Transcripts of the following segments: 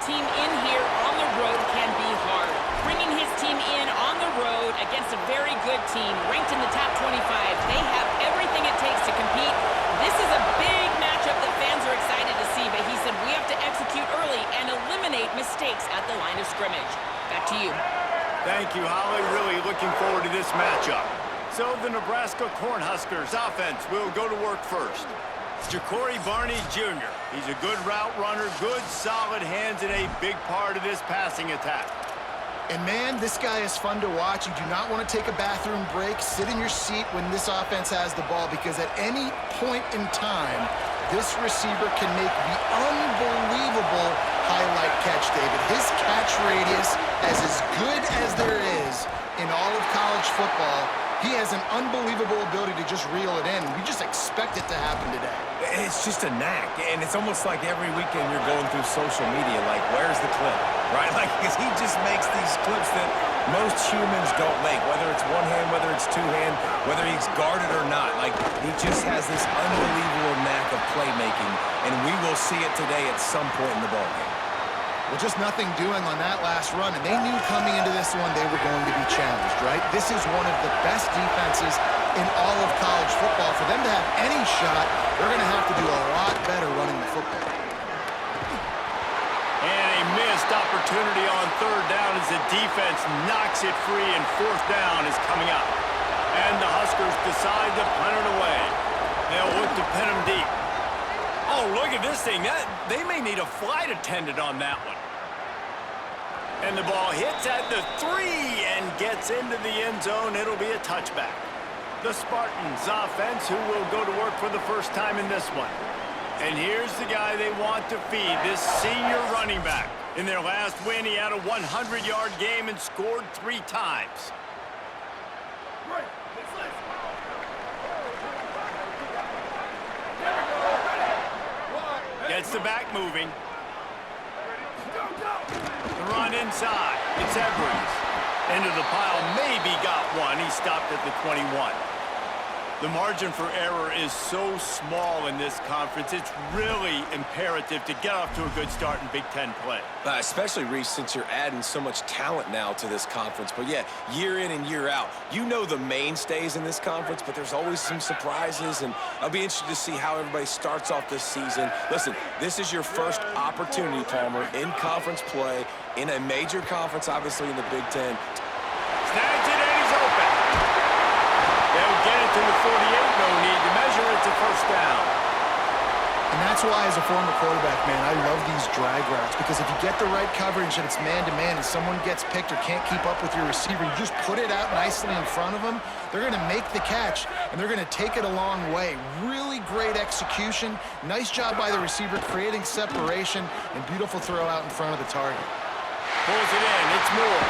team in here on the road can be hard. Bringing his team in on the road against a very good team, ranked in the top 25, they have everything it takes to compete. This is a big matchup that fans are excited to see, but he said we have to execute early and eliminate mistakes at the line of scrimmage. Back to you. Thank you, Holly. Really looking forward to this matchup. So the Nebraska Cornhuskers offense will go to work first. Ja'Cory Barney Jr. He's a good route runner, good solid hands, and a big part of this passing attack. And man, this guy is fun to watch. You do not want to take a bathroom break. Sit in your seat when this offense has the ball, because at any point in time, this receiver can make the unbelievable highlight catch, David. His catch radius is as good as there is in all of college football. He has an unbelievable ability to just reel it in. We just expect it to happen today. It's just a knack, and it's almost like every weekend you're going through social media, like, where's the clip, right? Like, because he just makes these clips that most humans don't make, whether it's one hand, whether it's two hand, whether he's guarded or not. Like, he just has this unbelievable knack of playmaking, and we will see it today at some point in the ballgame. Well, just nothing doing on that last run, and they knew coming into this one they were going to be challenged, right? This is one of the best defenses in all of college football. For them to have any shot, they're going to have to do a lot better running the football. And a missed opportunity on third down as the defense knocks it free, and fourth down is coming up. And the Huskers decide to punt it away. They'll look to pin them deep. Oh, look at this thing. They may need a flight attendant on that one. And the ball hits at the 3 and gets into the end zone. It'll be a touchback. The Spartans offense, who will go to work for the first time in this one. And here's the guy they want to feed, this senior running back. In their last win, he had a 100-yard game and scored 3 times. Gets the back moving. The run inside. It's Edwards. Into the pile. Maybe got one. He stopped at the 21. The margin for error is so small in this conference. It's really imperative to get off to a good start in Big Ten play. Especially, Reese, since you're adding so much talent now to this conference. But yeah, year in and year out, you know the mainstays in this conference, but there's always some surprises, and I'll be interested to see how everybody starts off this season. Listen, this is your first opportunity, Palmer, in conference play, in a major conference, obviously in the Big Ten. Snags it, and he's open. They'll get it to the 48, no need to measure it to first down. And that's why, as a former quarterback, man, I love these drag routes, because if you get the right coverage and it's man-to-man and someone gets picked or can't keep up with your receiver, you just put it out nicely in front of them, they're going to make the catch, and they're going to take it a long way. Really great execution. Nice job by the receiver creating separation, and beautiful throw out in front of the target. Pulls it in. It's Moore.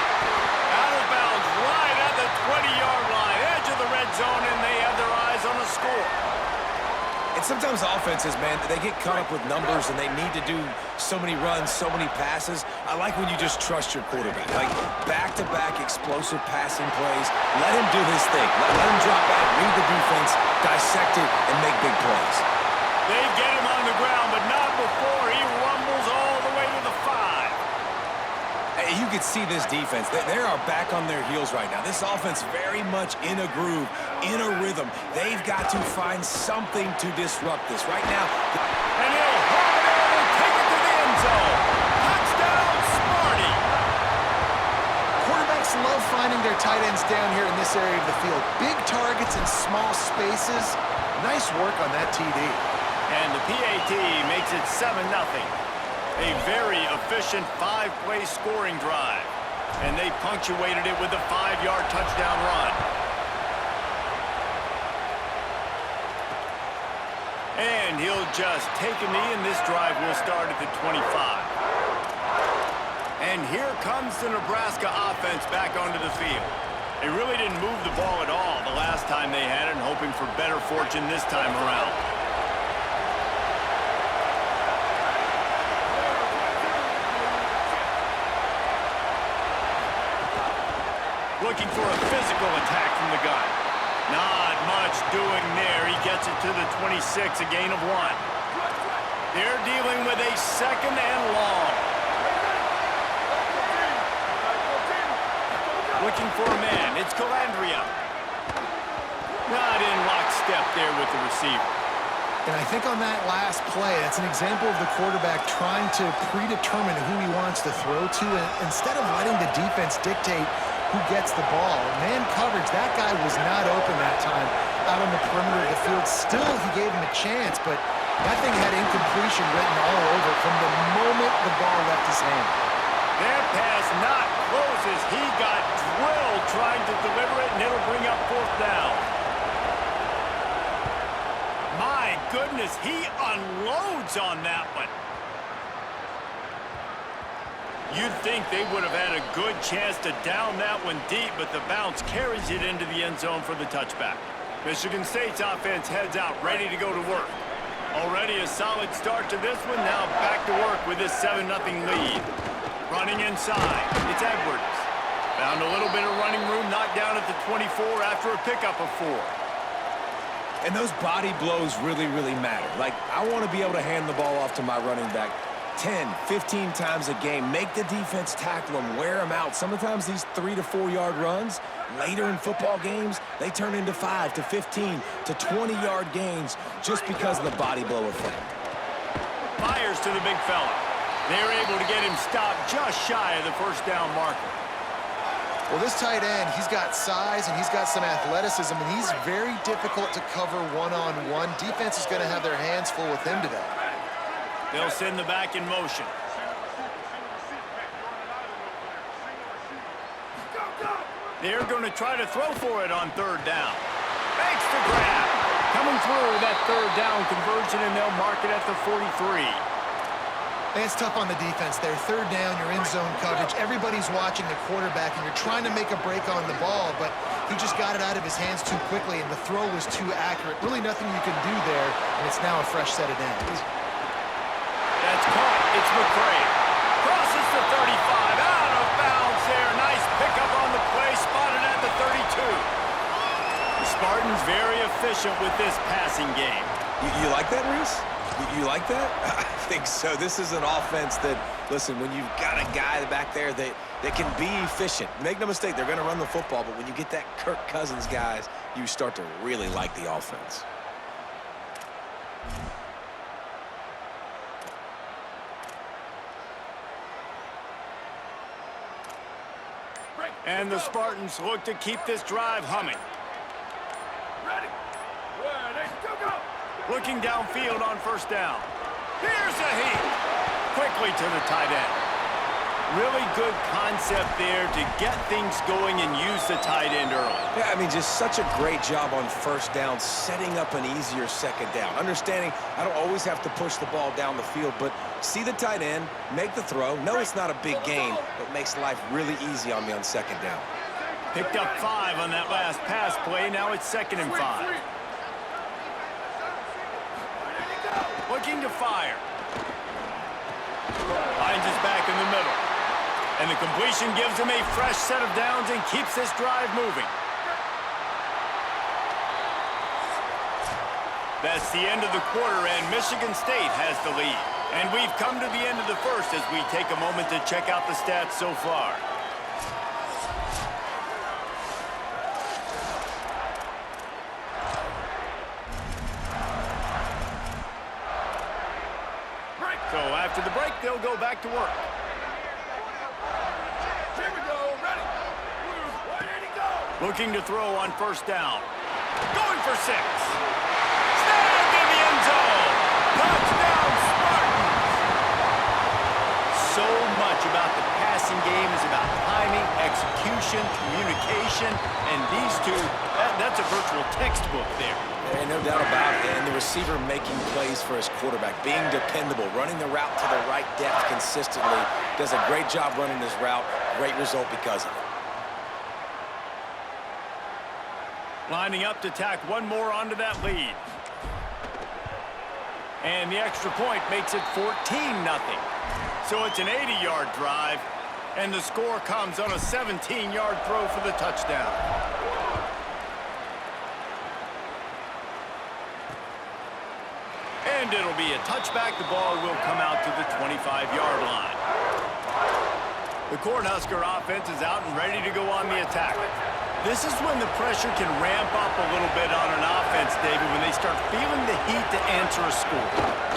Out of bounds right at the 20-yard line. Edge of the red zone, and they have their eyes on the score. And sometimes offenses, man, they get caught up with numbers and they need to do so many runs, so many passes. I like when you just trust your quarterback. Like back-to-back explosive passing plays. Let him do his thing. Let him drop back, read the defense, dissect it, and make big plays. They get him on the ground, but not before he rumbles all the way to the 5. You can see this defense. They are back on their heels right now. This offense very much in a groove, in a rhythm. They've got to find something to disrupt this right now. And he'll hold it and take it to the end zone. Touchdown, Sparty. Quarterbacks love finding their tight ends down here in this area of the field. Big targets in small spaces. Nice work on that TD. And the PAT makes it 7-0. A very efficient 5-play scoring drive. And they punctuated it with a 5-yard touchdown run. And he'll just take a knee, and this drive will start at the 25. And here comes the Nebraska offense back onto the field. They really didn't move the ball at all the last time they had it, and hoping for better fortune this time around. Looking for a physical attack from the gun. Not much doing there. He gets it to the 26, a gain of 1. They're dealing with a 2nd and long. Looking for a man. It's Calandria. Not in lockstep there with the receiver. And I think on that last play, that's an example of the quarterback trying to predetermine who he wants to throw to, and instead of letting the defense dictate who gets the ball. Man coverage, that guy was not open that time out on the perimeter of the field. Still, he gave him a chance, but that thing had incompletion written all over it from the moment the ball left his hand. That pass not close as he got drilled trying to deliver it, and it'll bring up fourth down. My goodness, he unloads on that one. You'd think they would have had a good chance to down that one deep, but the bounce carries it into the end zone for the touchback. Michigan State's offense heads out, ready to go to work. Already a solid start to this one, now back to work with this 7-0 lead. Running inside, it's Edwards. Found a little bit of running room, knocked down at the 24 after a pickup of 4. And those body blows really, really matter. Like, I want to be able to hand the ball off to my running back 10, 15 times a game. Make the defense tackle them, wear them out. Sometimes these 3 to 4 yard runs, later in football games, they turn into 5 to 15 to 20 yard gains just because of the body blow effect. Fires to the big fella. They're able to get him stopped just shy of the first down marker. Well, this tight end, he's got size and he's got some athleticism, and he's very difficult to cover one-on-one. Defense is going to have their hands full with him today. They'll send the back in motion. They're going to try to throw for it on third down. Makes the grab. Coming through that third down conversion, and they'll mark it at the 43. And it's tough on the defense there. Third down, you're in zone coverage. Everybody's watching the quarterback, and you're trying to make a break on the ball, but he just got it out of his hands too quickly, and the throw was too accurate. Really nothing you can do there, and it's now a fresh set of downs. That's caught. It's McCray. Crosses the 35. Out of bounds there. Nice pickup on the play. Spotted at the 32. The Spartans very efficient with this passing game. You like that, Reese? You like that? I think so. This is an offense that, listen, when you've got a guy back there that can be efficient, make no mistake, they're going to run the football, but when you get that Kirk Cousins guys, you start to really like the offense. And the Spartans look to keep this drive humming. Looking downfield on first down. Here's a heat. Quickly to the tight end. Really good concept there to get things going and use the tight end early. Yeah, I mean, just such a great job on first down, setting up an easier second down. Understanding I don't always have to push the ball down the field, but see the tight end, make the throw. No, it's not a big gain, but makes life really easy on me on second down. Picked up 5 on that last pass play. Now it's 2nd and 5. Looking to fire. Finds his back in the middle. And the completion gives him a fresh set of downs and keeps this drive moving. That's the end of the quarter, and Michigan State has the lead. And we've come to the end of the first as we take a moment to check out the stats so far. So after the break, they'll go back to work. Here we go, ready. Where did he go? Looking to throw on first down. Going for 6. Snagged in the end zone. Touchdown, Spartans. So much about the passing game is about timing, execution, communication, and these two, that's a virtual textbook there. There ain't no doubt about it. And the receiver making plays for his quarterback, being dependable, running the route to the right depth consistently. Does a great job running this route. Great result because of it. Lining up to tack one more onto that lead. And the extra point makes it 14-0. So it's an 80-yard drive, and the score comes on a 17-yard throw for the touchdown. And it'll be a touchback. The ball will come out to the 25-yard line. The Cornhusker offense is out and ready to go on the attack. This is when the pressure can ramp up a little bit on an offense, David, when they start feeling the heat to answer a score.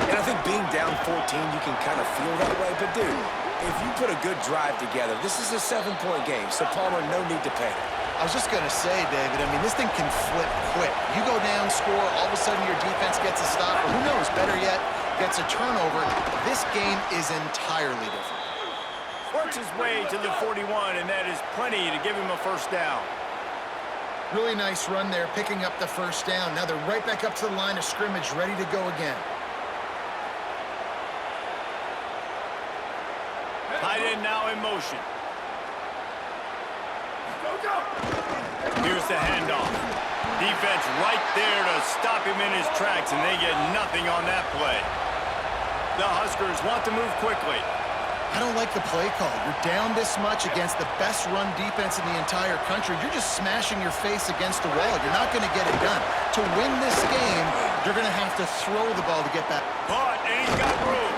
And I think being down 14, you can kind of feel that way. But, dude, if you put a good drive together, this is a 7-point game, so Palmer, no need to panic. I was just going to say, David, I mean, this thing can flip quick. You go down, score, all of a sudden your defense gets a stop, or who knows, better yet, gets a turnover. This game is entirely different. Works his way to the 41, and that is plenty to give him a first down. Really nice run there, picking up the first down. Now they're right back up to the line of scrimmage, ready to go again. Tight end now in motion. Here's the handoff. Defense right there to stop him in his tracks, and they get nothing on that play. The Huskers want to move quickly. I don't like the play call. You're down this much against the best run defense in the entire country. You're just smashing your face against the wall. You're not going to get it done. To win this game, you're going to have to throw the ball to get back. Caught, and he's got room.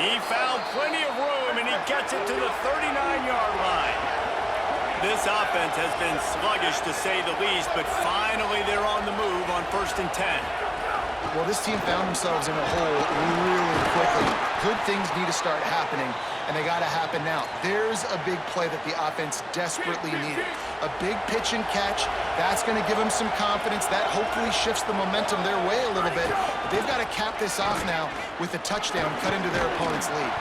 He found plenty of room, and he gets it to the 39-yard line. This offense has been sluggish, to say the least, but finally they're on the move on 1st and 10. Well, this team found themselves in a hole really quickly. Good things need to start happening, and they got to happen now. There's a big play that the offense desperately needed. A big pitch and catch. That's going to give them some confidence. That hopefully shifts the momentum their way a little bit. But they've got to cap this off now with a touchdown cut into their opponent's lead.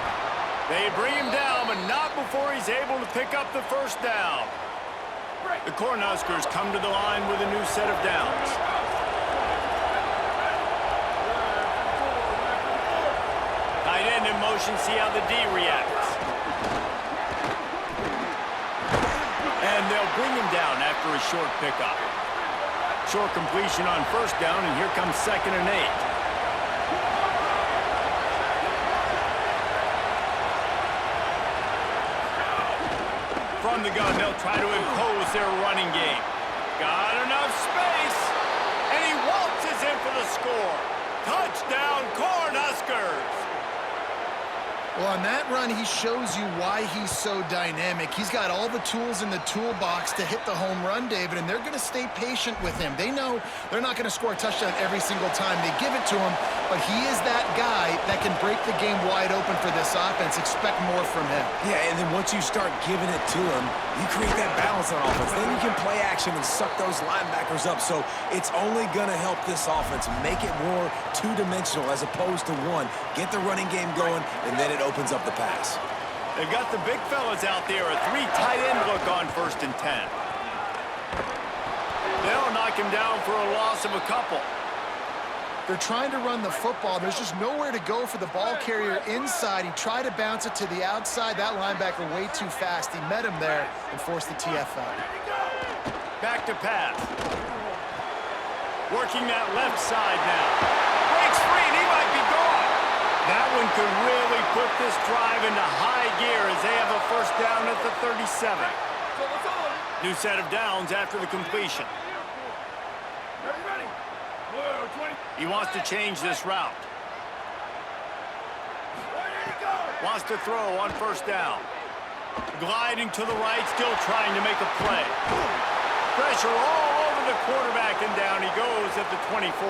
They bring him down, but not before he's able to pick up the first down. The Cornhuskers come to the line with a new set of downs. Tight end in motion, see how the D reacts. And they'll bring him down after a short pickup. Short completion on first down, and here comes 2nd and 8. From the gun, they'll try to impose their running game. Got enough space, and he waltzes in for the score. Touchdown, Cornhuskers! Well, on that run, he shows you why he's so dynamic. He's got all the tools in the toolbox to hit the home run, David, and they're going to stay patient with him. They know they're not going to score a touchdown every single time they give it to him, but he is that guy that can break the game wide open for this offense. Expect more from him. Yeah, and then once you start giving it to him, you create that balance on offense. Then you can play action and suck those linebackers up. So it's only going to help this offense make it more two-dimensional as opposed to one. Get the running game going, and then it opens up the pass. They've got the big fellas out there, a 3 tight end look on 1st and 10. They'll knock him down for a loss of a couple. They're trying to run the football. There's just nowhere to go for the ball carrier inside. He tried to bounce it to the outside. That linebacker way too fast. He met him there and forced the TFL. Back to pass. Working that left side now. Breaks free, and he might be gone. That one could really put this drive into high gear as they have a first down at the 37. New set of downs after the completion. He wants to change this route. Wants to throw on first down. Gliding to the right, still trying to make a play. Pressure all over the quarterback, and down he goes at the 24.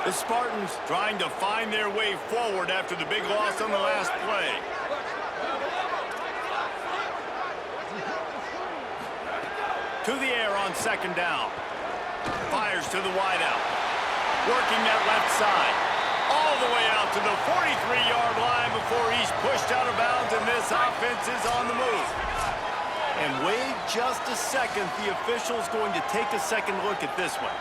The Spartans trying to find their way forward after the big loss on the last play. To the air on 2nd down. Fires to the wideout. Working that left side. All the way out to the 43-yard line before he's pushed out of bounds, and this offense is on the move. And wait just a second. The official's going to take a second look at this one.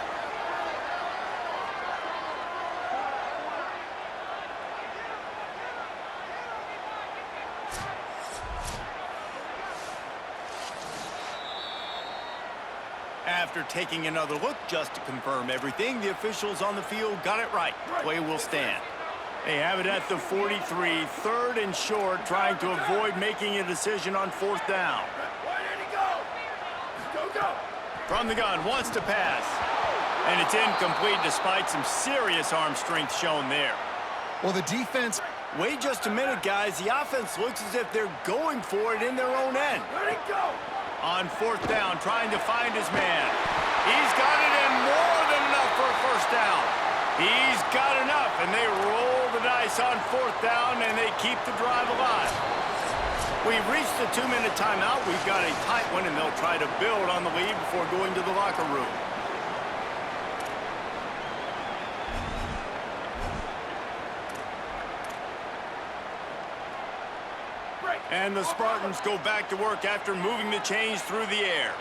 After taking another look just to confirm everything, the officials on the field got it right. Play will stand. They have it at the 43, 3rd and short, trying to avoid making a decision on 4th down. From the gun, wants to pass. And it's incomplete despite some serious arm strength shown there. Well, the defense Wait just a minute, guys. The offense looks as if they're going for it in their own end. Let it go. On fourth down, trying to find his man. He's got it in more than enough for a first down. He's got enough, and they roll the dice on fourth down, and they keep the drive alive. We've reached the 2-minute timeout. We've got a tight one, and they'll try to build on the lead before going to the locker room. And the Spartans go back to work after moving the chains through the air.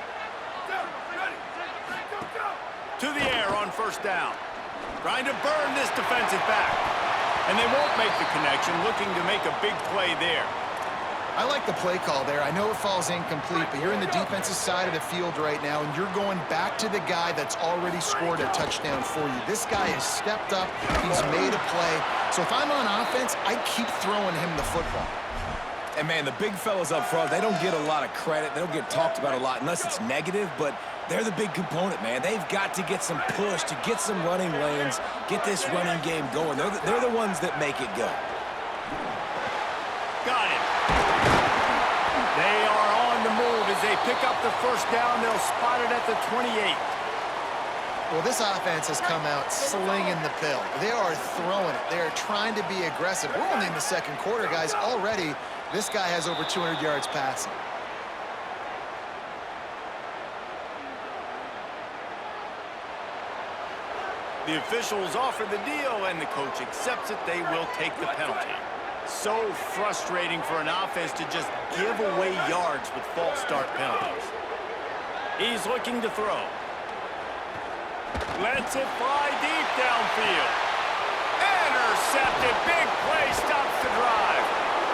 To the air on first down. Trying to burn this defensive back. And they won't make the connection, looking to make a big play there. I like the play call there. I know it falls incomplete, but you're in the defensive side of the field right now, and you're going back to the guy that's already scored a touchdown for you. This guy has stepped up. He's made a play. So if I'm on offense, I keep throwing him the football. And, man, the big fellas up front, they don't get a lot of credit. They don't get talked about a lot unless it's negative, but they're the big component, man. They've got to get some push, to get some running lanes, get this running game going. They're the ones that make it go. Got it. They are on the move as they pick up the first down. They'll spot it at the 28. Well, this offense has come out slinging the pill. They are throwing it. They are trying to be aggressive. We're only in the second quarter, guys. Already, this guy has over 200 yards passing. The officials offer the deal, and the coach accepts it. They will take the penalty. So frustrating for an offense to just give away yards with false start penalties. He's looking to throw. Lets it fly deep downfield. Intercepted. Big play stops the drive.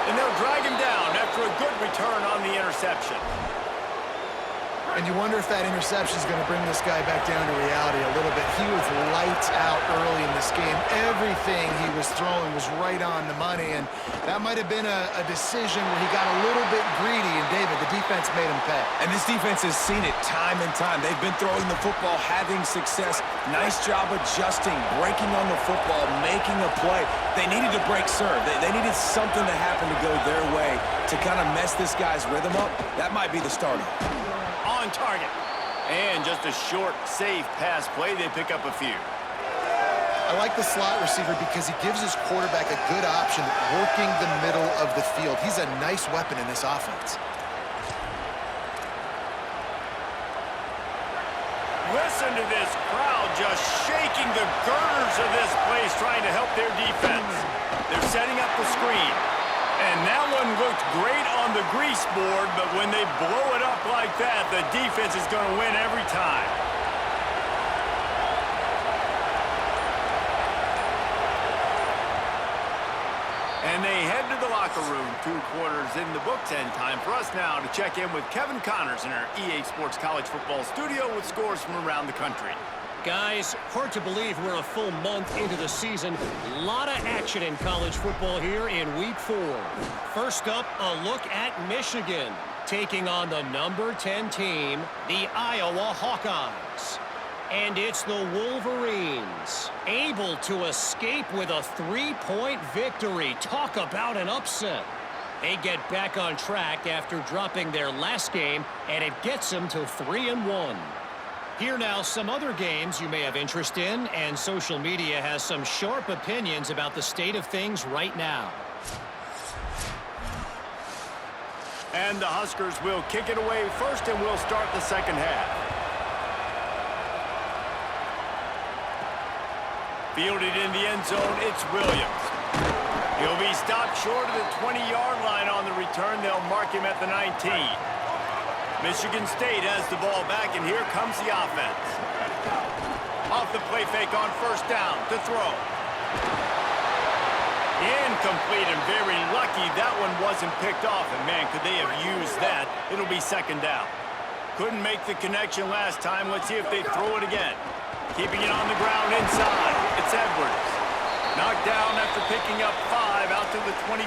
And they'll drag him down after a good return on the interception. And you wonder if that interception is going to bring this guy back down to reality a little bit. He was lights out early in this game. Everything he was throwing was right on the money, and that might have been a decision where he got a little bit greedy, and David, the defense made him pay. And this defense has seen it time and time. They've been throwing the football, having success. Nice job adjusting, breaking on the football, making a play. They needed to break serve. They needed something to happen to go their way to kind of mess this guy's rhythm up. That might be the starter. On target. And just a short, safe pass play. They pick up a few. I like the slot receiver because he gives his quarterback a good option working the middle of the field. He's a nice weapon in this offense. Listen to this crowd just shaking the girders of this place, trying to help their defense. They're setting up the screen. And that one looked great on the grease board, but when they blow it up like that, the defense is going to win every time. And they head to the locker room. 2 quarters in the books, and time for us now to check in with Kevin Connors in our EA Sports College Football studio with scores from around the country. Guys, hard to believe we're a full month into the season. A lot of action in college football here in Week 4. First up, a look at Michigan, taking on the number 10 team, the Iowa Hawkeyes. And it's the Wolverines, able to escape with a 3-point victory. Talk about an upset. They get back on track after dropping their last game, and it gets them to 3-1. Here now, some other games you may have interest in, and social media has some sharp opinions about the state of things right now. And the Huskers will kick it away first, and we'll start the second half. Fielded in the end zone, it's Williams. He'll be stopped short of the 20-yard line on the return. They'll mark him at the 19. Michigan State has the ball back, and here comes the offense. Off the play fake on first down to throw. Incomplete, and very lucky that one wasn't picked off. And, man, could they have used that? It'll be second down. Couldn't make the connection last time. Let's see if they throw it again. Keeping it on the ground inside. It's Edwards. Knocked down after picking up 5 out to the 24.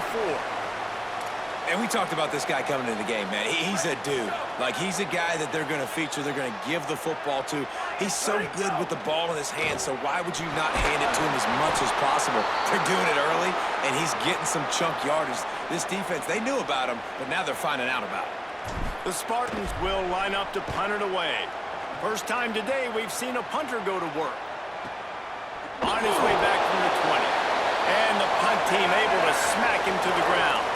And we talked about this guy coming into the game, man. He's a dude. Like, he's a guy that they're going to feature, they're going to give the football to. He's so good with the ball in his hand, so why would you not hand it to him as much as possible? They're doing it early, and he's getting some chunk yardage. This defense, they knew about him, but now they're finding out about it. The Spartans will line up to punt it away. First time today we've seen a punter go to work. On his way back from the 20. And the punt team able to smack him to the ground.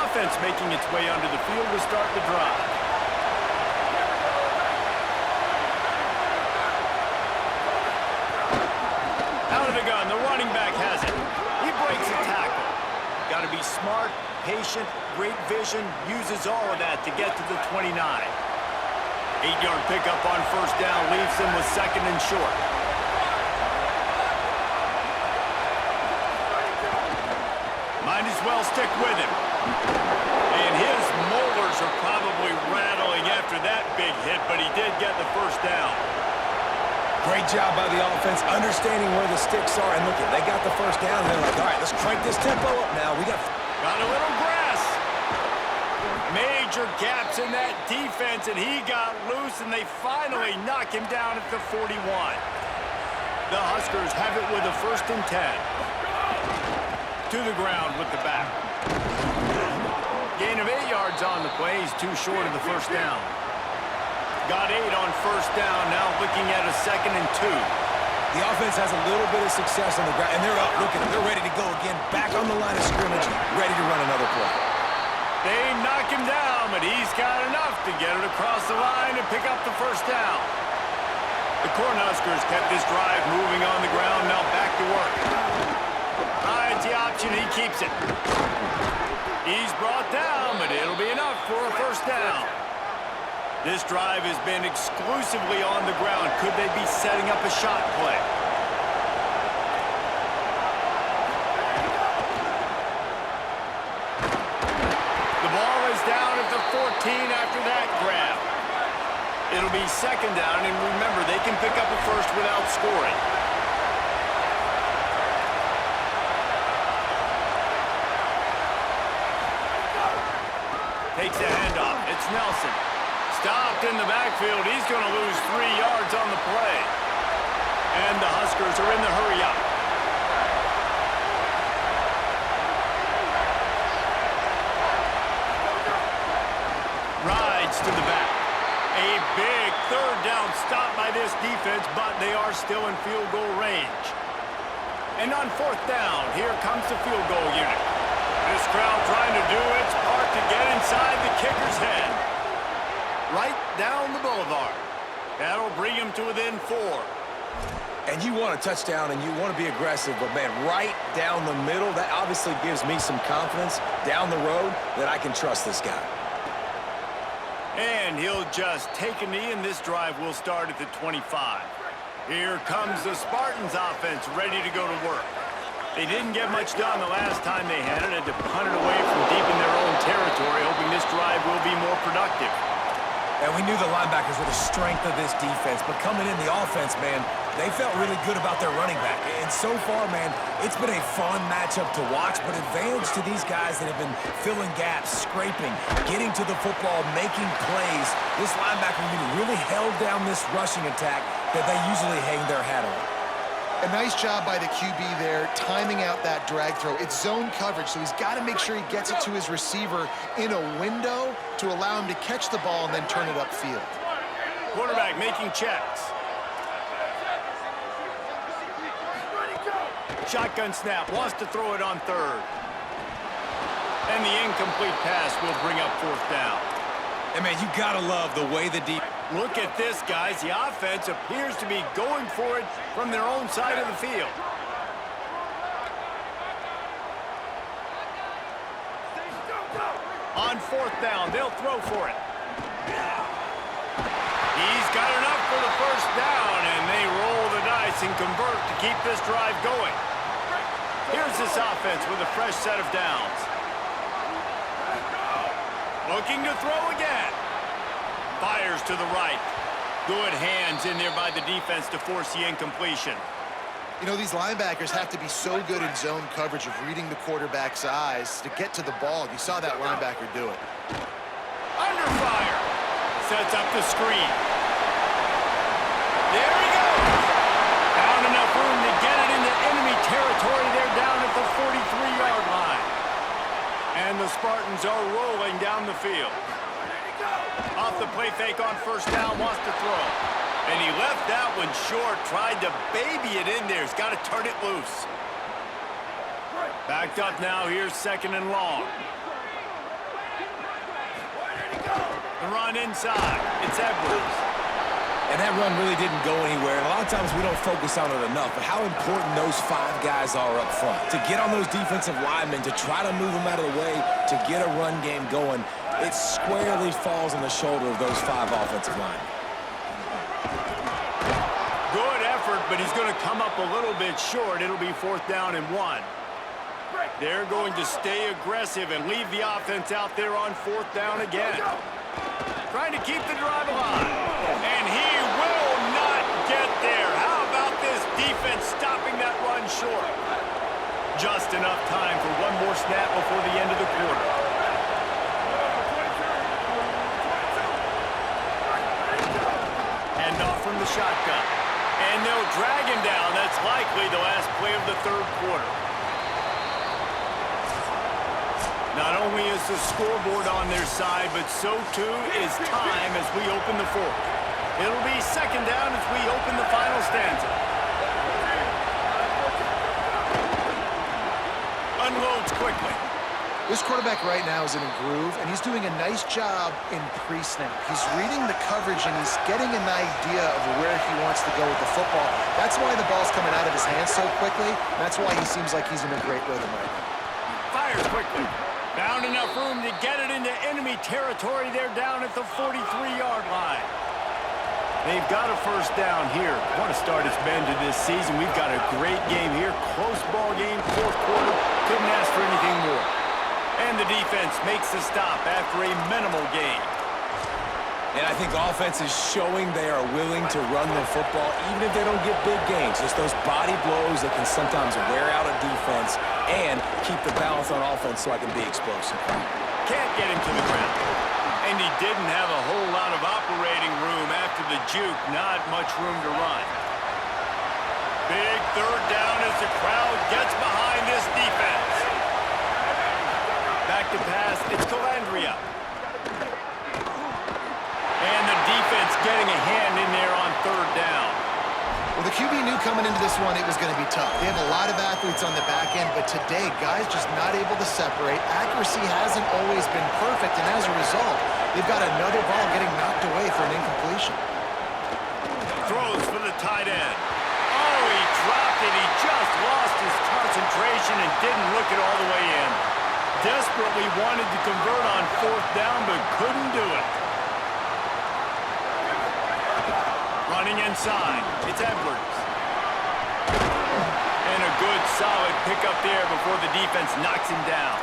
Offense making its way onto the field to start the drive. Out of the gun, the running back has it. He breaks a tackle. Got to be smart, patient, great vision, uses all of that to get to the 29. 8-yard pickup on first down leaves him with second and short. Might as well stick with him. And his molars are probably rattling after that big hit, but he did get the first down. Great job by the offense, understanding where the sticks are. And look, they got the first down. They're like, all right, let's crank this tempo up now. We got a little grass. Major gaps in that defense, and he got loose, and they finally knock him down at the 41. The Huskers have it with a 1st and 10. To the ground with the back. Gain of 8 yards on the play. He's too short of the first down. Got 8 on first down. Now looking at a 2nd and 2. The offense has a little bit of success on the ground, and they're up. Look at them. They're ready to go again. Back on the line of scrimmage, ready to run another play. They knock him down, but he's got enough to get it across the line and pick up the first down. The Cornhuskers kept this drive moving on the ground. Now back to work. Hides the option. He keeps it. He's brought down, but it'll be enough for a first down. This drive has been exclusively on the ground. Could they be setting up a shot play? The ball is down at the 14 after that grab. It'll be 2nd down, and remember, they can pick up a first without scoring. Takes the handoff. It's Nelson. Stopped in the backfield. He's going to lose 3 yards on the play. And the Huskers are in the hurry-up. Rides to the back. A big 3rd down stop by this defense, but they are still in field goal range. And on 4th down, here comes the field goal unit. This crowd trying to do its part to get inside the kicker's head. Right down the boulevard. That'll bring him to within 4. And you want a touchdown and you want to be aggressive, but man, right down the middle, that obviously gives me some confidence down the road that I can trust this guy. And he'll just take a knee, and this drive will start at the 25. Here comes the Spartans offense ready to go to work. They didn't get much done the last time they had it, to punt it away from deep in their own territory, hoping this drive will be more productive. And we knew the linebackers were the strength of this defense, but coming in the offense, man, they felt really good about their running back. And so far, man, it's been a fun matchup to watch, but advantage to these guys that have been filling gaps, scraping, getting to the football, making plays. This linebacker unit really held down this rushing attack that they usually hang their hat on. A nice job by the QB there, timing out that drag throw. It's zone coverage, so he's got to make sure he gets it to his receiver in a window to allow him to catch the ball and then turn it upfield. Quarterback making checks. Shotgun snap, wants to throw it on 3rd. And the incomplete pass will bring up 4th down. And man, you gotta love the way the deep. Look at this, guys. The offense appears to be going for it from their own side of the field. On 4th down, they'll throw for it. He's got enough for the first down, and they roll the dice and convert to keep this drive going. Here's this offense with a fresh set of downs. Looking to throw again. Fires to the right. Good hands in there by the defense to force the incompletion. You know, these linebackers have to be so good in zone coverage of reading the quarterback's eyes to get to the ball. You saw that linebacker do it. Under fire. Sets up the screen. There he goes. Found enough room to get it into enemy territory. They're down at the 43-yard line. And the Spartans are rolling down the field. Off the play fake on first down, wants to throw. And he left that one short, tried to baby it in there. He's got to turn it loose. Backed up now, here's second and long. The run inside, it's Edwards. And that run really didn't go anywhere. And a lot of times we don't focus on it enough, but how important those 5 guys are up front. To get on those defensive linemen, to try to move them out of the way, to get a run game going, it squarely falls on the shoulder of those 5 offensive linemen. Good effort, but he's going to come up a little bit short. It'll be 4th down and 1. They're going to stay aggressive and leave the offense out there on 4th down again. Trying to keep the drive alive. And he will not get there. How about this defense stopping that run short? Just enough time for one more snap before the end of the quarter. Hand off from the shotgun. And they'll drag him down. That's likely the last play of the 3rd quarter. Not only is the scoreboard on their side, but so too is time as we open the 4th. It'll be 2nd down as we open the final stanza. Unloads quickly. This quarterback right now is in a groove, and he's doing a nice job in pre-snap. He's reading the coverage, and he's getting an idea of where he wants to go with the football. That's why the ball's coming out of his hands so quickly. That's why he seems like he's in a great rhythm right now. Fires quickly. Found enough room to get it into enemy territory. They're down at the 43-yard line. They've got a 1st down here. Want to start his bend to this season. We've got a great game here. Close ball game, 4th quarter. Couldn't ask for anything more. And the defense makes the stop after a minimal gain. And I think offense is showing they are willing to run the football, even if they don't get big gains. Just those body blows that can sometimes wear out a defense and keep the balance on offense so I can be explosive. Can't get him to the ground. And he didn't have a whole lot of operating room after the juke. Not much room to run. Big 3rd down as the crowd gets behind this defense. Back to pass, it's Calandria. And the defense getting a hand in there on 3rd down. Well, the QB knew coming into this one it was going to be tough. They have a lot of athletes on the back end, but today, guys just not able to separate. Accuracy hasn't always been perfect, and as a result, they've got another ball getting knocked away for an incompletion. Throws for the tight end. Oh, he dropped it. He just lost his concentration and didn't look it all the way in. Desperately wanted to convert on 4th down, but couldn't do it. Running inside, it's Edwards. And a good, solid pickup there before the defense knocks him down.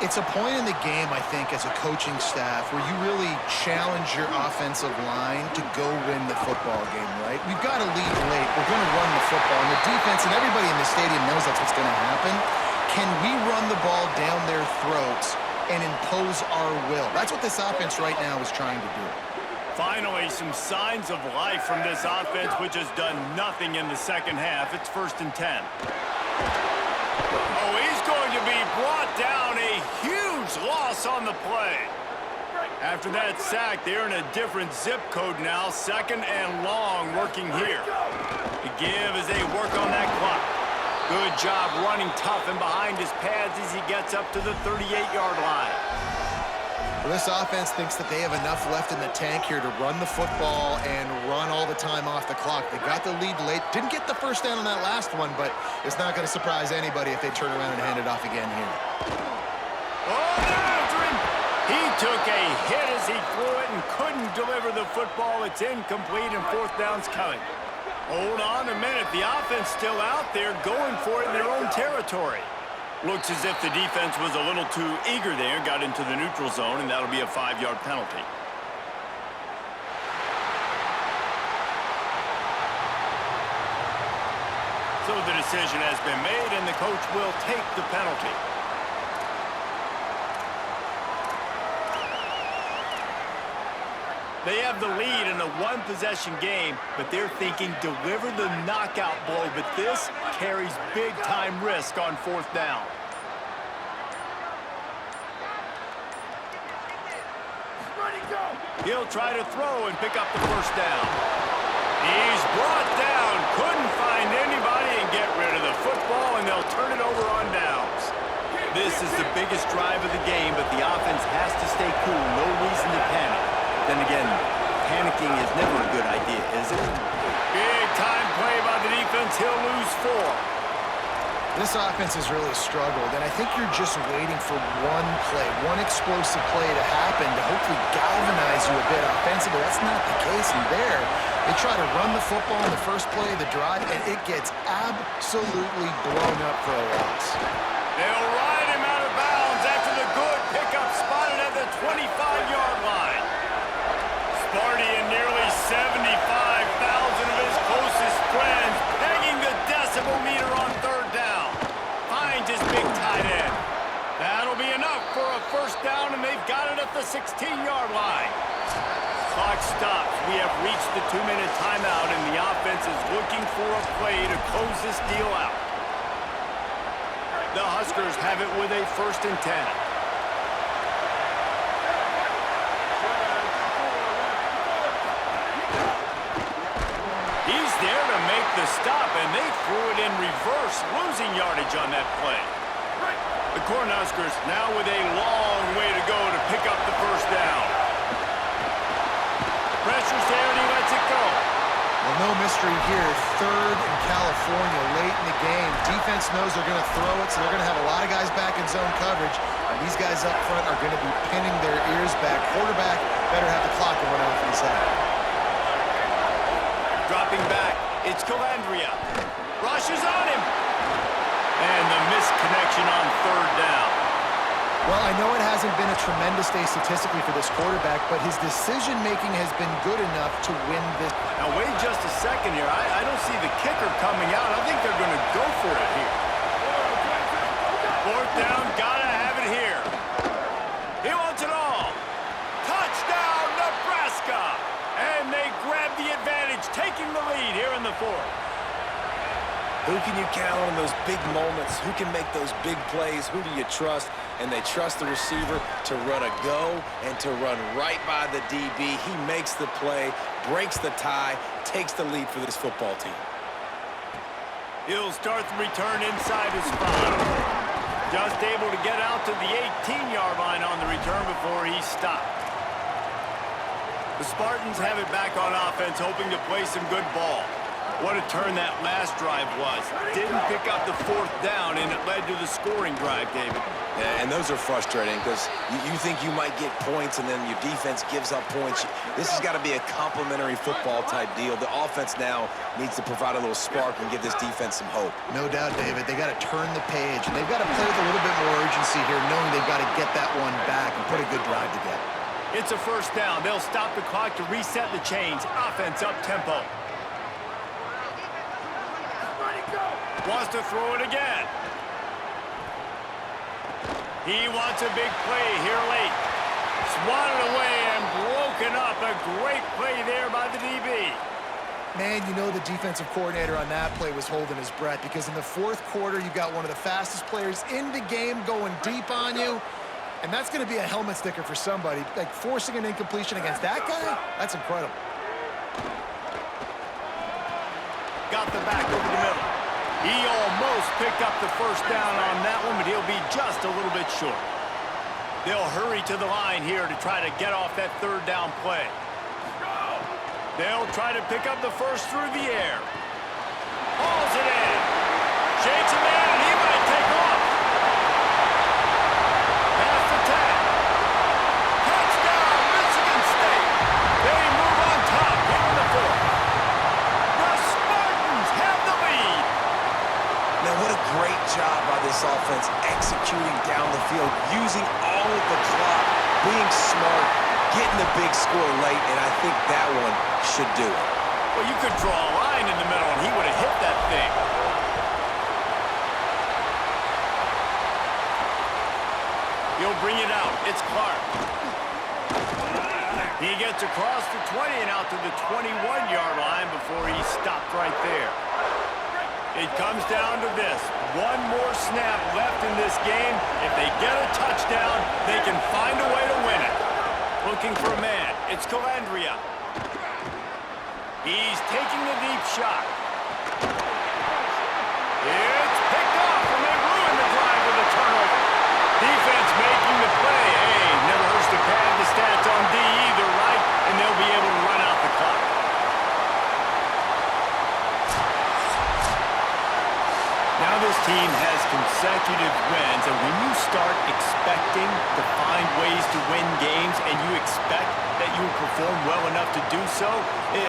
It's a point in the game, I think, as a coaching staff where you really challenge your offensive line to go win the football game, right? We've got to lead late. We're going to run the football. And the defense and everybody in the stadium knows that's what's going to happen. Can we run the ball down their throats and impose our will? That's what this offense right now is trying to do. Finally, some signs of life from this offense, which has done nothing in the 2nd half. It's 1st and 10. Oh, he's going to be brought down. A huge loss on the play. After that sack, they're in a different zip code now. 2nd and long working here. The give as they work on that clock. Good job running tough and behind his pads as he gets up to the 38-yard line. Well, this offense thinks that they have enough left in the tank here to run the football and run all the time off the clock. They got the lead late. Didn't get the 1st down on that last one, but it's not going to surprise anybody if they turn around and hand it off again here. Oh, they're after him. He took a hit as he threw it and couldn't deliver the football. It's incomplete and 4th down's coming. Hold on a minute. The offense still out there going for it in their own territory. Looks as if the defense was a little too eager there, got into the neutral zone, and that'll be a 5-yard penalty. So the decision has been made, and the coach will take the penalty. They have the lead in a one-possession game, but they're thinking deliver the knockout blow. But this carries big-time risk on fourth down. He'll try to throw and pick up the first down. He's brought down. Couldn't find anybody and get rid of the football, and they'll turn it over on downs. This is the biggest drive of the game, but the offense has to stay cool. No reason to panic. Then again, panicking is never a good idea, is it? Big time play by the defense. He'll lose 4. This offense has really struggled, and I think you're just waiting for one play, one explosive play to happen to hopefully galvanize you a bit offensively. That's not the case, and there, they try to run the football in the first play of the drive, and it gets absolutely blown up for a loss. They'll ride him out of bounds after the good pickup spotted at the 25-yard line. Sparty and nearly 75,000 of his closest friends pegging the decibel meter on third down. Finds his big tight end. That'll be enough for a first down, and they've got it at the 16-yard line. Clock stops. We have reached the 2-minute timeout, and the offense is looking for a play to close this deal out. The Huskers have it with a 1st and 10. He's there to make the stop, and they threw it in reverse, losing yardage on that play. The Cornhuskers now with a long way to go to pick up the first down. Pressure's there, and he lets it go. Well, no mystery here. 3rd in California late in the game. Defense knows they're going to throw it, so they're going to have a lot of guys back in zone coverage. And these guys up front are going to be pinning their ears back. Quarterback better have the clock run out for the side. Dropping back, it's Calandria. Rushes on him. And the missed connection on 3rd down. Well, I know it hasn't been a tremendous day statistically for this quarterback, but his decision-making has been good enough to win this. Now, wait just a second here. I don't see the kicker coming out. I think they're going to go for it here. 4th down, gotta have it here. He wants it all. Touchdown, Nebraska! And they grab the advantage, taking the lead here in the 4th. Who can you count on in those big moments? Who can make those big plays? Who do you trust? And they trust the receiver to run a go and to run right by the DB. He makes the play, breaks the tie, takes the lead for this football team. He'll start the return inside his spot. Just able to get out to the 18-yard line on the return before he stopped. The Spartans have it back on offense, hoping to play some good ball. What a turn that last drive was. Didn't pick up the 4th down, and it led to the scoring drive, David. Yeah, and those are frustrating because you think you might get points and then your defense gives up points. This has got to be a complementary football type deal. The offense now needs to provide a little spark and give this defense some hope. No doubt, David. They got to turn the page, and they've got to play with a little bit more urgency here, knowing they've got to get that one back and put a good drive together. It's a first down. They'll stop the clock to reset the chains. Offense up tempo. Wants to throw it again. He wants a big play here late. Swatted away and broken up. A great play there by the DB. Man, you know the defensive coordinator on that play was holding his breath because in the 4th quarter, you got one of the fastest players in the game going deep on you. And that's going to be a helmet sticker for somebody. Like, forcing an incompletion against that guy, that's incredible. Got the back over the middle. He almost picked up the first down on that one, but he'll be just a little bit short. They'll hurry to the line here to try to get off that 3rd down play. They'll try to pick up the first through the air. Hauls it in. Shakes him in, and he might take off. Past the 10. Touchdown, Michigan State. They move on top here in the 4th. The Spartans have the lead. Now, what a great job by this offense executing down the field, using all of the clock, being smart, getting the big score late, and I think that one should do it. Well, you could draw a line in the middle, and he would have hit that thing. He'll bring it out. It's Clark. He gets across the 20 and out to the 21-yard line before he's stopped right there. It comes down to this. One more snap left in this game. If they get a touchdown, they can find a way to win it. Looking for a man. It's Calandria. He's taking the deep shot. It's picked off, and they ruin the drive with a turnover. Defense making the play. Hey, never hurts to pad the stats on D either, right? And they'll be able to run out the clock. Now this team has consecutive wins, and when you start expecting to find ways to win games and you expect that you will perform well enough to do so,